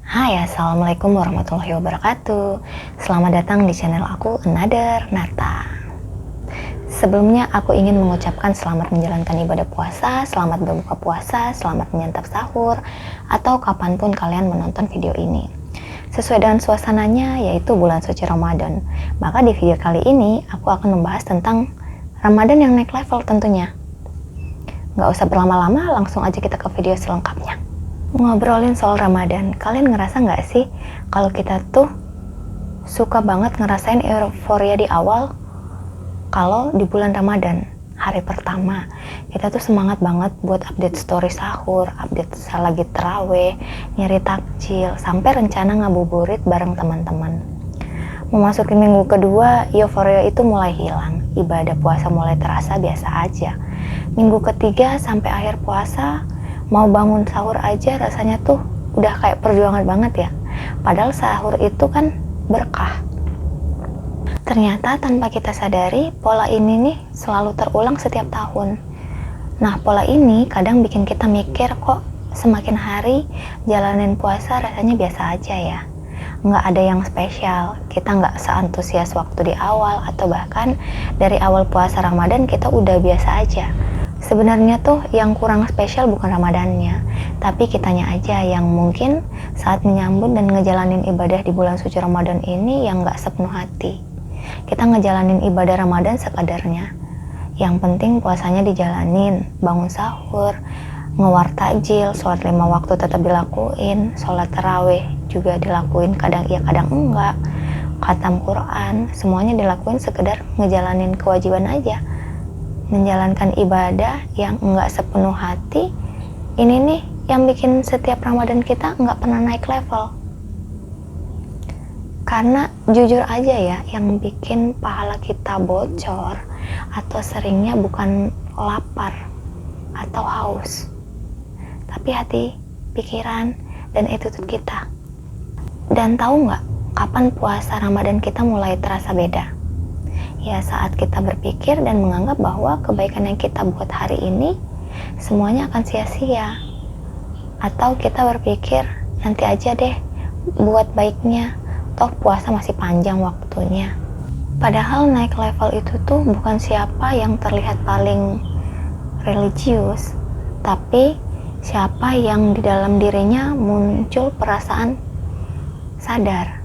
Hai, Assalamualaikum warahmatullahi wabarakatuh. Selamat datang di channel aku, Another Nata. Sebelumnya aku ingin mengucapkan selamat menjalankan ibadah puasa, selamat berbuka puasa, selamat menyantap sahur, atau kapanpun kalian menonton video ini. Sesuai dengan suasananya, yaitu bulan suci Ramadan. Maka di video kali ini, aku akan membahas tentang Ramadan yang naik level tentunya. Gak usah berlama-lama, langsung aja kita ke video selengkapnya. Ngobrolin soal Ramadan, kalian ngerasa nggak sih kalau kita tuh suka banget ngerasain euforia di awal kalau di bulan Ramadan, hari pertama kita tuh semangat banget buat update story sahur, update lagi terawih, nyari takjil, sampai rencana ngabuburit bareng teman-teman. Memasuki minggu kedua, euforia itu mulai hilang, ibadah puasa mulai terasa biasa aja. Minggu ketiga sampai akhir puasa, mau bangun sahur aja rasanya tuh udah kayak perjuangan banget ya. Padahal sahur itu kan berkah. Ternyata tanpa kita sadari, pola ini nih selalu terulang setiap tahun. Nah, pola ini kadang bikin kita mikir kok semakin hari jalanin puasa rasanya biasa aja ya. Nggak ada yang spesial, kita nggak seantusias waktu di awal, atau bahkan dari awal puasa Ramadan kita udah biasa aja. Sebenarnya tuh yang kurang spesial bukan Ramadannya, tapi kitanya aja yang mungkin saat menyambut dan ngejalanin ibadah di bulan suci Ramadan ini yang gak sepenuh hati. Kita ngejalanin ibadah Ramadan sekadarnya. Yang penting puasanya dijalanin, bangun sahur, ngewar takjil, sholat 5 waktu tetap dilakuin, sholat tarawih juga dilakuin, kadang iya kadang enggak, khatam Quran, semuanya dilakuin sekedar ngejalanin kewajiban aja. Menjalankan ibadah yang enggak sepenuh hati, ini nih yang bikin setiap Ramadan kita enggak pernah naik level. Karena jujur aja ya, yang bikin pahala kita bocor atau seringnya bukan lapar atau haus, tapi hati, pikiran, dan attitude kita. Dan tahu nggak kapan puasa Ramadan kita mulai terasa beda? Ya saat kita berpikir dan menganggap bahwa kebaikan yang kita buat hari ini semuanya akan sia-sia. Atau kita berpikir nanti aja deh buat baiknya, toh puasa masih panjang waktunya. Padahal naik level itu tuh bukan siapa yang terlihat paling religius, tapi siapa yang di dalam dirinya muncul perasaan sadar.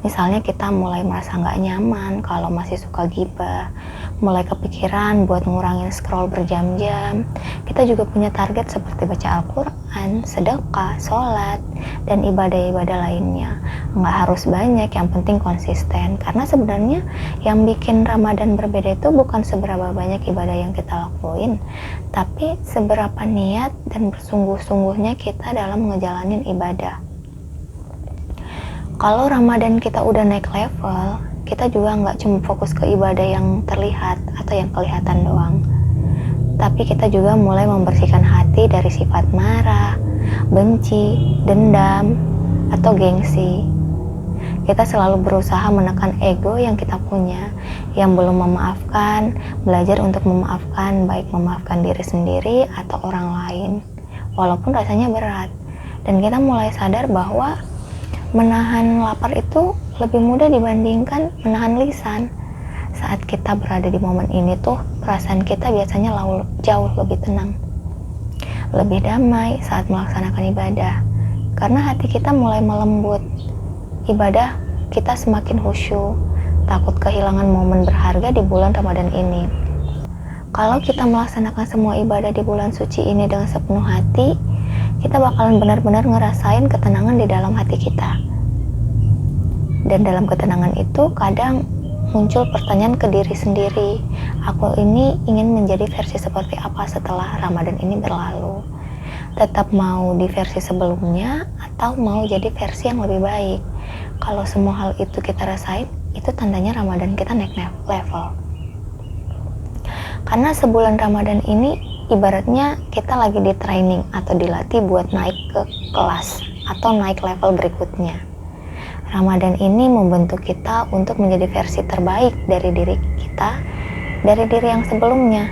Misalnya kita mulai merasa nggak nyaman kalau masih suka gibah, mulai kepikiran buat ngurangin scroll berjam-jam. Kita juga punya target seperti baca Al-Quran, sedekah, sholat, dan ibadah-ibadah lainnya. Nggak harus banyak, yang penting konsisten. Karena sebenarnya yang bikin Ramadan berbeda itu bukan seberapa banyak ibadah yang kita lakuin, tapi seberapa niat dan bersungguh-sungguhnya kita dalam ngejalanin ibadah. Kalau Ramadan kita udah naik level, kita juga nggak cuma fokus ke ibadah yang terlihat atau yang kelihatan doang, tapi kita juga mulai membersihkan hati dari sifat marah, benci, dendam, atau gengsi. Kita selalu berusaha menekan ego yang kita punya, yang belum memaafkan, belajar untuk memaafkan, baik memaafkan diri sendiri atau orang lain, walaupun rasanya berat. Dan kita mulai sadar bahwa menahan lapar itu lebih mudah dibandingkan menahan lisan. Saat kita berada di momen ini tuh, perasaan kita biasanya jauh lebih tenang, lebih damai saat melaksanakan ibadah. Karena hati kita mulai melembut, ibadah kita semakin khusyuk, takut kehilangan momen berharga di bulan Ramadan ini. Kalau kita melaksanakan semua ibadah di bulan suci ini dengan sepenuh hati, kita bakalan benar-benar ngerasain ketenangan di dalam hati kita. Dan dalam ketenangan itu kadang muncul pertanyaan ke diri sendiri, aku ini ingin menjadi versi seperti apa setelah Ramadan ini berlalu? Tetap mau di versi sebelumnya atau mau jadi versi yang lebih baik? Kalau semua hal itu kita rasain, itu tandanya Ramadan kita naik level. Karena sebulan Ramadan ini ibaratnya kita lagi di training atau dilatih buat naik ke kelas atau naik level berikutnya. Ramadan ini membentuk kita untuk menjadi versi terbaik dari diri kita, dari diri yang sebelumnya.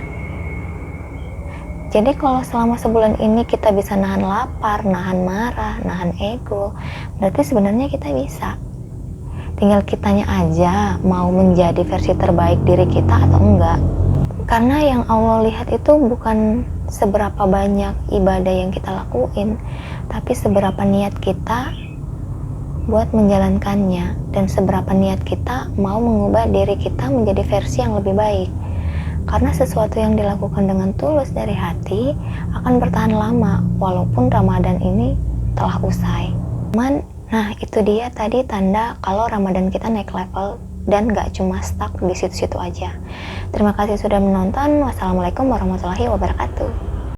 Jadi kalau selama sebulan ini kita bisa nahan lapar, nahan marah, nahan ego, berarti sebenarnya kita bisa. Tinggal kitanya aja mau menjadi versi terbaik diri kita atau enggak. Karena yang Allah lihat itu bukan seberapa banyak ibadah yang kita lakuin, tapi seberapa niat kita buat menjalankannya, dan seberapa niat kita mau mengubah diri kita menjadi versi yang lebih baik. Karena sesuatu yang dilakukan dengan tulus dari hati akan bertahan lama walaupun Ramadan ini telah usai. Nah, itu dia tadi tanda kalau Ramadan kita naik level dan gak cuma stuck di situ-situ aja. Terima kasih sudah menonton. Wassalamualaikum warahmatullahi wabarakatuh.